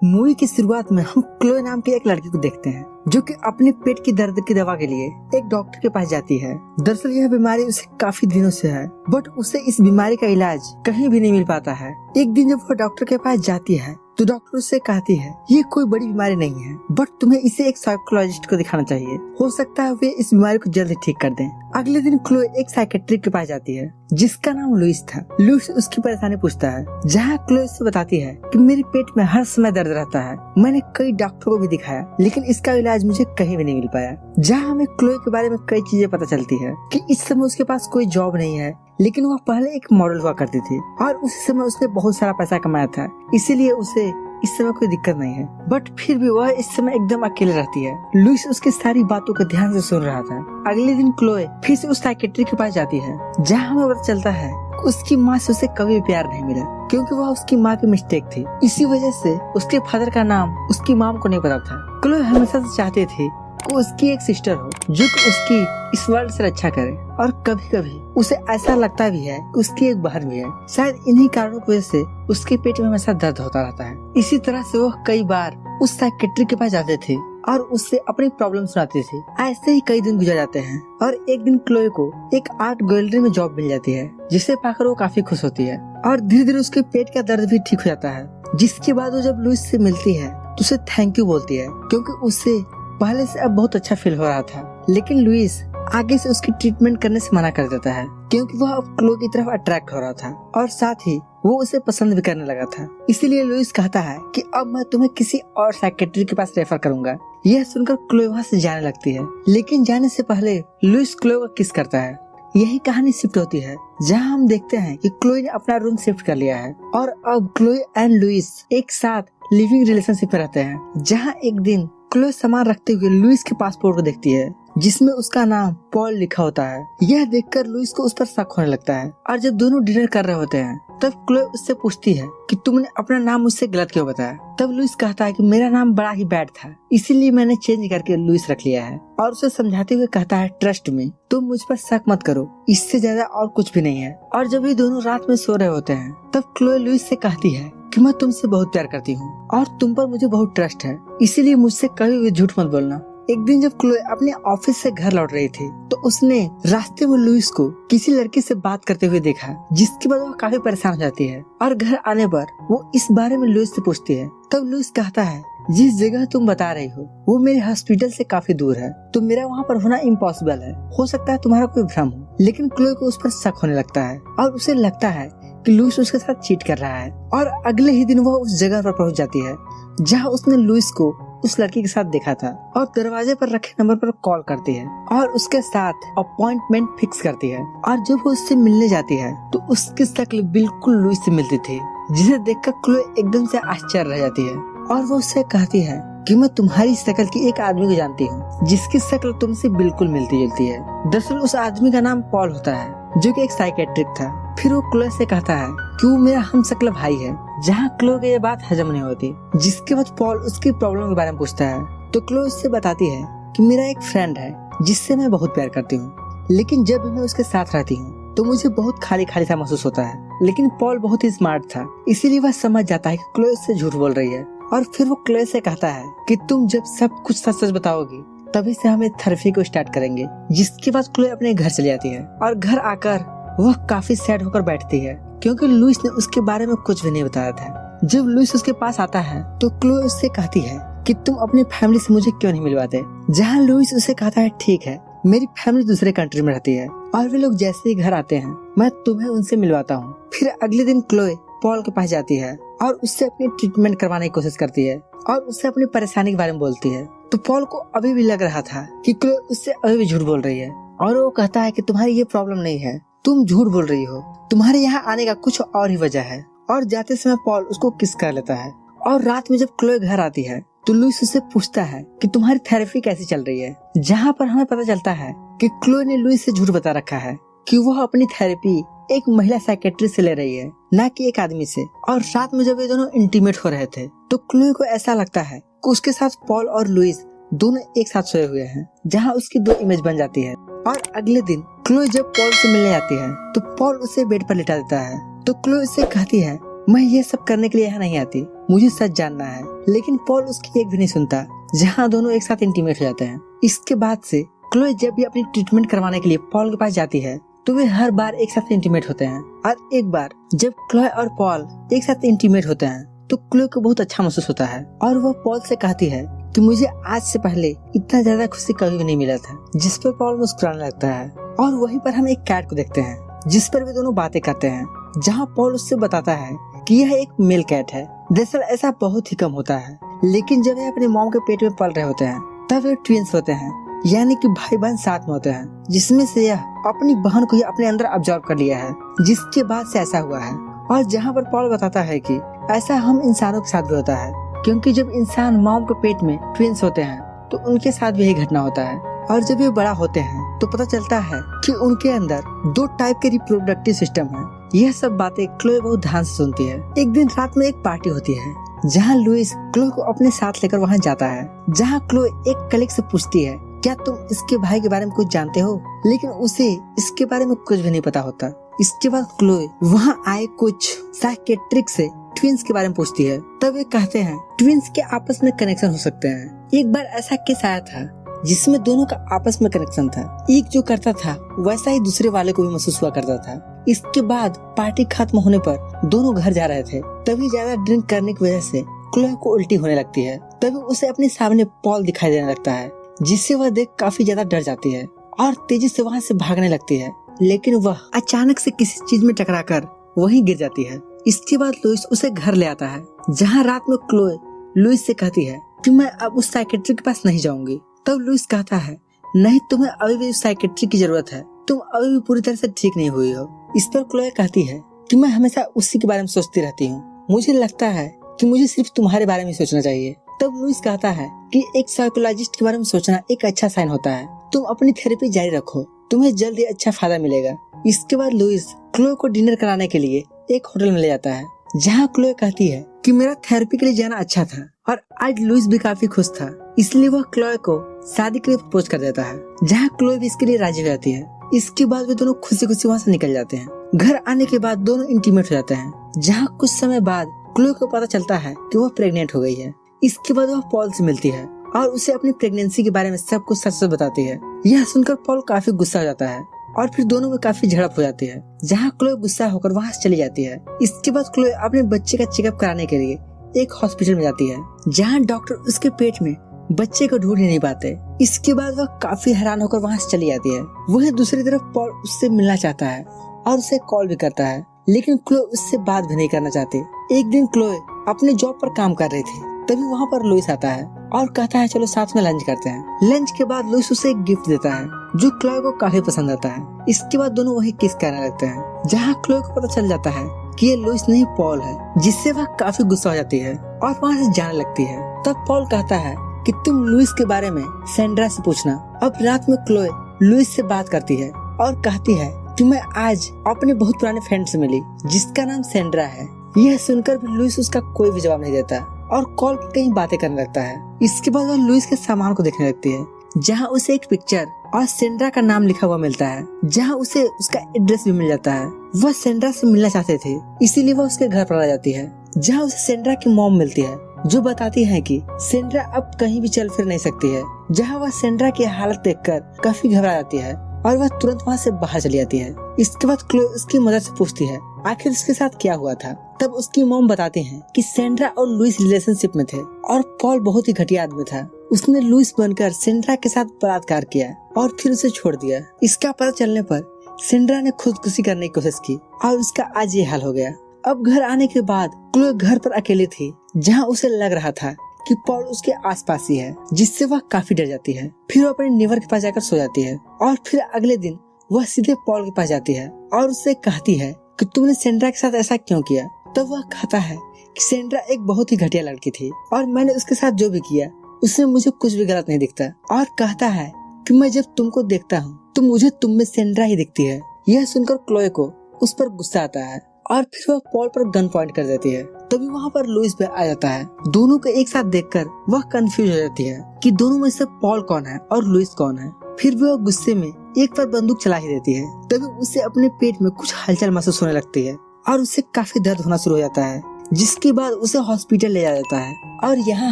Movie की शुरुआत में हम क्लोए नाम के एक लड़की को देखते हैं जो कि अपने पेट की दर्द की दवा के लिए एक डॉक्टर के पास जाती है। दरअसल यह बीमारी उसे काफी दिनों से है, बट उसे इस बीमारी का इलाज कहीं भी नहीं मिल पाता है। एक दिन जब वह डॉक्टर के पास जाती है तो डॉक्टर उससे कहती है ये कोई बड़ी बीमारी नहीं है, बट तुम्हें इसे एक साइकोलॉजिस्ट को दिखाना चाहिए, हो सकता है वे इस बीमारी को जल्दी ठीक कर दें। अगले दिन क्लोए एक साइकेट्रिस्ट के पास जाती है जिसका नाम लुइस था। लुइस उसकी परेशानी पूछता है, जहाँ क्लोए से बताती है कि मेरे पेट में हर समय दर्द रहता है, मैंने कई डॉक्टरों को भी दिखाया लेकिन इसका इलाज मुझे कहीं भी नहीं मिल पाया। जहाँ हमें क्लोए के बारे में कई चीजें पता चलती है कि इस समय उसके पास कोई जॉब नहीं है, लेकिन वह पहले एक मॉडल हुआ करती थी और उस समय उसने बहुत सारा पैसा कमाया था, इसीलिए उसे इस समय कोई दिक्कत नहीं है। बट फिर भी वह इस समय एकदम अकेले रहती है। लुइस उसकी सारी बातों को ध्यान से सुन रहा था। अगले दिन क्लोए फिर से उस साइकेट्रिस्ट के पास जाती है जहाँ हमें पता चलता है कि उसकी माँ से उसे कभी भी प्यार नहीं मिला क्योंकि वह उसकी माँ की मिस्टेक थी। इसी वजह से उसके फादर का नाम उसकी माँ को नहीं पता था। क्लोए हमेशा से चाहती थी कि उसकी एक सिस्टर हो जो कि उसकी इस वर्ल्ड से रक्षा करे, और कभी कभी उसे ऐसा लगता भी है कि उसकी एक बहन भी है। शायद इन्हीं कारणों की वजह से उसके पेट में हमेशा दर्द होता रहता है। इसी तरह से वह कई बार उस साइकेट्रिस्ट के पास जाते थे और उससे अपनी प्रॉब्लम सुनाती थी। ऐसे ही कई दिन गुजर जाते हैं और एक दिन क्लोए को एक आर्ट गैलरी में जॉब मिल जाती है जिसे पाकर वो काफी खुश होती है और धीरे धीरे उसके पेट का दर्द भी ठीक हो जाता है। जिसके बाद वो जब लुइस से मिलती है तो उसे थैंक यू बोलती है क्योंकि उससे पहले से अब बहुत अच्छा फील हो रहा था। लेकिन लुइस आगे से उसकी ट्रीटमेंट करने से मना कर देता है क्योंकि वह अब क्लो की तरफ अट्रैक्ट हो रहा था और साथ ही वो उसे पसंद भी करने लगा था। इसीलिए लुइस कहता है कि अब मैं तुम्हें किसी और साइकेट्रिस्ट के पास रेफर करूंगा। यह सुनकर क्लो वहाँ से जाने लगती है, लेकिन जाने से पहले लुइस क्लो को किस करता है। यही कहानी शिफ्ट होती है जहाँ हम देखते हैं कि क्लोए ने अपना रूम शिफ्ट कर लिया है और अब क्लोए एंड लुइस एक साथ लिविंग रिलेशनशिप में रहते हैं। जहाँ एक दिन क्लोए सामान रखते हुए लुइस के पासपोर्ट को देखती है जिसमें उसका नाम पॉल लिखा होता है। यह देखकर लुइस को उस पर शक होने लगता है और जब दोनों डिनर कर रहे होते हैं तब क्लोए उससे पूछती है कि तुमने अपना नाम मुझसे गलत क्यों बताया। तब लुइस कहता है कि मेरा नाम बड़ा ही बैड था, इसीलिए मैंने चेंज करके लुइस रख लिया है, और उसे समझाते हुए कहता है ट्रस्ट में, तुम मुझ पर शक मत करो, इससे ज्यादा और कुछ भी नहीं है। और जब ये दोनों रात में सो रहे होते हैं तब क्लोए लुइस से कहती है कि मैं तुमसे बहुत प्यार करती हूँ और तुम पर मुझे बहुत ट्रस्ट है, इसीलिए मुझसे कभी भी झूठ मत बोलना। एक दिन जब क्लोए अपने ऑफिस से घर लौट रही थी तो उसने रास्ते में लुइस को किसी लड़की से बात करते हुए देखा, जिसके बाद वो काफी परेशान हो जाती है और घर आने पर वो इस बारे में लुइस से पूछती है। तब लुइस कहता है जिस जगह तुम बता रही हो वो मेरे हॉस्पिटल से काफी दूर है, तो मेरा वहाँ पर होना इम्पॉसिबल है, हो सकता है तुम्हारा कोई भ्रम हो। लेकिन क्लोए को उस पर शक होने लगता है और उसे लगता है कि लुइस उसके साथ चीट कर रहा है, और अगले ही दिन वह उस जगह पर पहुँच जाती है जहाँ उसने लुइस को उस लड़की के साथ देखा था और दरवाजे पर रखे नंबर पर कॉल करती है और उसके साथ अपॉइंटमेंट फिक्स करती है। और जब वो उससे मिलने जाती है तो उसकी शक्ल बिल्कुल लुइस से मिलती थी, जिसे देखकर क्लोए एकदम से आश्चर्य रह जाती है और वो उससे कहती है कि मैं तुम्हारी शक्ल की एक आदमी को जानती हूँ जिसकी शक्ल तुमसे बिल्कुल मिलती जुलती है। दरअसल उस आदमी का नाम पॉल होता है जो कि एक साइकेट्रिस्ट था। फिर वो क्लोए से कहता है कि वो मेरा हमशक्ल भाई है, जहाँ क्लोए को ये बात हजम नहीं होती। जिसके बाद पॉल उसकी प्रॉब्लम के बारे में पूछता है तो क्लोए उससे बताती है कि मेरा एक फ्रेंड है जिससे मैं बहुत प्यार करती हूँ, लेकिन जब भी मैं उसके साथ रहती हूँ तो मुझे बहुत खाली खाली सा महसूस होता है। लेकिन पॉल बहुत ही स्मार्ट था, इसीलिए वह समझ जाता है कि क्लोए उससे झूठ बोल रही है, और फिर वो क्लोए से कहता है कि तुम जब सब कुछ सच सच बताओगी तभी से हम थेरेपी को स्टार्ट करेंगे। जिसके बाद क्लोए अपने घर चली जाती है और घर आकर वह काफी सैड होकर बैठती है क्योंकि लुइस ने उसके बारे में कुछ भी नहीं बताया था। जब लुइस उसके पास आता है तो क्लोए उससे कहती है कि तुम अपनी फैमिली से मुझे क्यों नहीं मिलवाते। जहाँ लुइस उसे कहता है ठीक है, मेरी फैमिली दूसरे कंट्री में रहती है और वे लोग जैसे ही घर आते हैं मैं तुम्हें उनसे मिलवाता हूँ। फिर अगले दिन क्लोए पॉल के पास जाती है और उससे अपनी ट्रीटमेंट करवाने की कोशिश करती है और उससे अपनी परेशानी के बारे में बोलती है। तो पॉल को अभी भी लग रहा था कि क्लोए उससे अभी भी झूठ बोल रही है और वो कहता है कि तुम्हारी ये प्रॉब्लम नहीं है, तुम झूठ बोल रही हो, तुम्हारे यहाँ आने का कुछ और ही वजह है। और जाते समय पॉल उसको किस कर लेता है। और रात में जब क्लोए घर आती है तो लुइस उससे पूछता है कि तुम्हारी थेरेपी कैसी चल रही है, जहाँ पर हमें पता चलता है कि क्लोए ने लुइस से झूठ बता रखा है कि वह अपनी थेरेपी एक महिला साइकेट्रिस्ट से ले रही है, न कि एक आदमी से। और रात में जब ये दोनों इंटीमेट हो रहे थे तो क्लोए को ऐसा लगता है कि उसके साथ पॉल और लुइस दोनों एक साथ सोए हुए हैं, जहाँ उसकी दो इमेज बन जाती है। और अगले दिन क्लोए जब पॉल से मिलने आती है तो पॉल उसे बेड पर लिटा देता है। तो क्लोए उससे कहती है मैं ये सब करने के लिए यहाँ नहीं आती, मुझे सच जानना है। लेकिन पॉल उसकी एक भी नहीं सुनता, जहाँ दोनों एक साथ इंटीमेट हो जाते हैं। इसके बाद से क्लोए जब भी अपनी ट्रीटमेंट करवाने के लिए पॉल के पास जाती है तो वे हर बार एक साथ इंटीमेट होते हैं। और एक बार जब क्लोए और पॉल एक साथ इंटीमेट होते हैं तो क्लोए को बहुत अच्छा महसूस होता है और वह पॉल से कहती है कि मुझे आज से पहले इतना ज्यादा खुशी कभी भी नहीं मिला था। जिस पर पॉल मुस्कुराने लगता है और वहीं पर हम एक कैट को देखते हैं जिस पर वे दोनों बातें करते हैं, जहाँ पॉल उससे बताता है कि यह एक मेल कैट है। दरअसल ऐसा बहुत ही कम होता है, लेकिन जब वे अपने मॉम के पेट में पल रहे होते हैं तब वे ट्विंस होते हैं, यानी कि भाई बहन साथ में होते हैं, जिसमें से यह अपनी बहन को ही अपने अंदर ऑब्जर्व कर लिया है, जिसके बाद से ऐसा हुआ है। और जहाँ पर पॉल बताता है कि ऐसा हम इंसानों के साथ भी होता है, क्योंकि जब इंसान मॉम के पेट में ट्विंस होते हैं तो उनके साथ भी यही घटना होता है। और जब ये बड़ा होते हैं तो पता चलता है कि उनके अंदर 2 टाइप के रिप्रोडक्टिव सिस्टम है। यह सब बातें क्लोए बहुत ध्यान से सुनती है। एक दिन रात में एक पार्टी होती है जहाँ लुइस क्लोए को अपने साथ लेकर वहाँ जाता है, जहाँ क्लोए एक कलीग से पूछती है क्या तुम इसके भाई के बारे में कुछ जानते हो, लेकिन उसे इसके बारे में कुछ भी नहीं पता होता। इसके बाद क्लोए वहाँ आए कुछ साइकेट्रिक से ट्विंस के बारे में पूछती है। तब वे कहते हैं ट्विंस के आपस में कनेक्शन हो सकते हैं। एक बार ऐसा केस आया था जिसमें दोनों का आपस में कनेक्शन था, एक जो करता था वैसा ही दूसरे वाले को भी महसूस हुआ करता था। इसके बाद पार्टी खत्म होने पर दोनों घर जा रहे थे, तभी ज्यादा ड्रिंक करने की वजह से क्लोए को उल्टी होने लगती है। तभी उसे अपने सामने पॉल दिखाई देने लगता है, जिससे वह देख काफी ज्यादा डर जाती है और तेजी से वहाँ से भागने लगती है, लेकिन वह अचानक से किसी चीज में टकराकर वहीं गिर जाती है। इसके बाद लुइस उसे घर ले आता है, जहाँ रात में क्लोए लुइस से कहती है कि मैं अब उस साइकेट्रिक के पास नहीं जाऊंगी। तब लुइस कहता है नहीं, तुम्हें अभी भी उस साइकेट्रिक की जरूरत है, तुम अभी भी पूरी तरह से ठीक नहीं हुई हो। इस पर क्लोए कहती है कि मैं हमेशा उसी के बारे में सोचती रहती हूँ, मुझे लगता है कि मुझे सिर्फ तुम्हारे बारे में सोचना चाहिए। तब लुइस कहता है कि एक साइकोलॉजिस्ट के बारे में सोचना एक अच्छा साइन होता है, तुम अपनी थेरेपी जारी रखो, तुम्हें जल्द ही अच्छा फायदा मिलेगा। इसके बाद लुइस क्लोए को डिनर कराने के लिए एक होटल में ले जाता है, जहाँ क्लोए कहती है कि मेरा थेरेपी के लिए जाना अच्छा था और आज लुइस भी काफी खुश था, इसलिए वह क्लोए को शादी के लिए प्रपोज कर देता है, जहाँ क्लोए भी इसके लिए राजी हो जाती है। इसके बाद वे दोनों खुशी खुशी वहाँ से निकल जाते हैं। घर आने के बाद दोनों इंटीमेट हो जाते हैं, जहाँ कुछ समय बाद क्लोए को पता चलता है कि वह प्रेग्नेंट हो गई है। इसके बाद वह पॉल से मिलती है और उसे अपनी प्रेगनेंसी के बारे में सब कुछ सच सच बताती है। यह सुनकर पॉल काफी गुस्सा हो जाता है और फिर दोनों में काफी झड़प हो जाती है, जहाँ क्लोए गुस्सा होकर वहाँ से चली जाती है। इसके बाद क्लोए अपने बच्चे का चेकअप कराने के लिए एक हॉस्पिटल में जाती है, जहाँ डॉक्टर उसके पेट में बच्चे को ढूंढ ही नहीं पाते। इसके बाद वह काफी हैरान होकर वहाँ से चली जाती है। वहीं दूसरी तरफ पॉल उससे मिलना चाहता है और उसे कॉल भी करता है, लेकिन क्लोए उससे बात भी नहीं करना चाहती। एक दिन क्लोए अपने जॉब पर काम कर रही थी, तभी वहाँ पर लुइस आता है और कहता है चलो साथ में लंच करते हैं। लंच के बाद लुइस उसे एक गिफ्ट देता है जो क्लोए को काफी पसंद आता है। इसके बाद दोनों वही किस करने लगते हैं, जहाँ क्लोए को पता चल जाता है कि ये लुइस नहीं पॉल है, जिससे वह काफी गुस्सा हो जाती है और वहाँ से जाने लगती है। तब पॉल कहता है कि तुम लुइस के बारे में सैंड्रा से पूछना। अब रात में क्लोए लुइस से बात करती है और कहती है कि मैं आज अपने बहुत पुराने फ्रेंड से मिली जिसका नाम सैंड्रा है। यह सुनकर भी लुइस उसका कोई भी जवाब नहीं देता और कॉल पर कई बातें करने लगता है। इसके बाद वह लुइस के सामान को देखने लगती है, जहाँ उसे एक पिक्चर और सैंड्रा का नाम लिखा हुआ मिलता है, जहाँ उसे उसका एड्रेस भी मिल जाता है। वह सैंड्रा से मिलना चाहते थे, इसीलिए वह उसके घर पर आ जाती है, जहाँ उसे सैंड्रा की मॉम मिलती है, जो बताती है कि सैंड्रा अब कहीं भी चल फिर नहीं सकती है। जहाँ वह सैंड्रा की हालत देखकर काफी घबरा जाती है और वह तुरंत वहाँ से बाहर चली जाती है। इसके बाद क्लोए उसकी मदर से पूछती है आखिर उसके साथ क्या हुआ था। तब उसकी मॉम बताती है कि सैंड्रा और लुइस रिलेशनशिप में थे और पॉल बहुत ही घटिया आदमी था। उसने लुइस बनकर सैंड्रा के साथ बलात्कार किया और फिर उसे छोड़ दिया। इसका पता चलने पर सैंड्रा ने खुदकुशी करने की कोशिश की और उसका आज ये हाल हो गया। अब घर आने के बाद क्लोए घर पर अकेली थी, जहाँ उसे लग रहा था कि पॉल उसके आसपास ही है, जिससे वह काफी डर जाती है। फिर वो अपने नेवर के पास जाकर सो जाती है और फिर अगले दिन वह सीधे पॉल के पास जाती है और उससे कहती है कि तुमने सैंड्रा के साथ ऐसा क्यों किया। तब वह कहता है कि सैंड्रा एक बहुत ही घटिया लड़की थी और मैंने उसके साथ जो भी किया उसमें मुझे कुछ भी गलत नहीं दिखता, और कहता है कि मैं जब तुमको देखता हूँ तो मुझे तुम में सैंड्रा ही दिखती है। यह सुनकर क्लोए को उस पर गुस्सा आता है और फिर वह पॉल पर गन पॉइंट कर देती है। तभी वहाँ पर लुइस भी आ जाता है। दोनों को एक साथ देखकर वह कंफ्यूज हो जाती है कि दोनों में से पॉल कौन है और लुइस कौन है। फिर वह गुस्से में एक बार बंदूक चला ही देती है। तभी उसे अपने पेट में कुछ हलचल महसूस होने लगती है और उसे काफी दर्द होना शुरू हो जाता है, जिसके बाद उसे हॉस्पिटल ले जाया जाता है। और यहाँ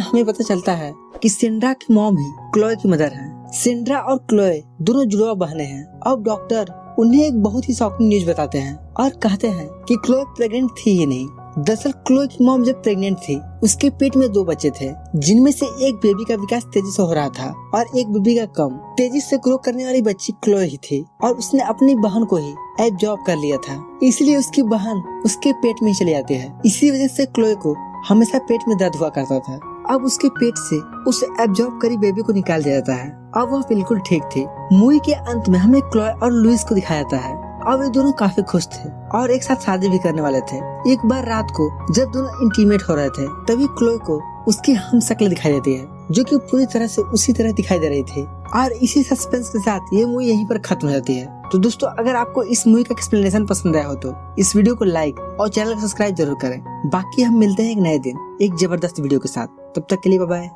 हमें पता चलता है कि सेंड्रा की मॉम ही क्लोए की मदर है। सेंड्रा और क्लोए दोनों जुड़वा बहनें हैं। अब डॉक्टर उन्हें एक बहुत ही शॉकिंग न्यूज बताते हैं और कहते हैं कि क्लोए प्रेग्नेंट थी ही नहीं। दरअसल क्लोए की मॉम जब प्रेग्नेंट थी उसके पेट में 2 बच्चे थे, जिनमें से एक बेबी का विकास तेजी से हो रहा था और एक बेबी का कम। तेजी से ग्रो करने वाली बच्ची क्लोए ही थी और उसने अपनी बहन को ही एब्जॉर्ब कर लिया था, इसलिए उसकी बहन उसके पेट में ही चली जाती है। इसी वजह से क्लोए को हमेशा पेट में दर्द हुआ करता था। अब उसके पेट से उस एब्जॉर्ब करी बेबी को निकाल दिया जाता है। अब वह बिल्कुल ठीक थी। मूवी के अंत में हमें क्लोए और लुइस को दिखाया जाता है। अब वे दोनों काफी खुश थे और एक साथ शादी भी करने वाले थे। एक बार रात को जब दोनों इंटीमेट हो रहे थे तभी क्लोए को उसकी हम शक्ल दिखाई देती है, जो कि पूरी तरह से उसी तरह दिखाई दे रही थी। और इसी सस्पेंस के साथ ये मूवी यहीं पर खत्म हो जाती है। तो दोस्तों, अगर आपको इस मूवी का एक्सप्लेनेशन पसंद आया हो तो इस वीडियो को लाइक और चैनल को सब्सक्राइब जरूर करें। बाकी हम मिलते हैं एक नए दिन एक जबरदस्त वीडियो के साथ। तब तक के लिए बाय बाय।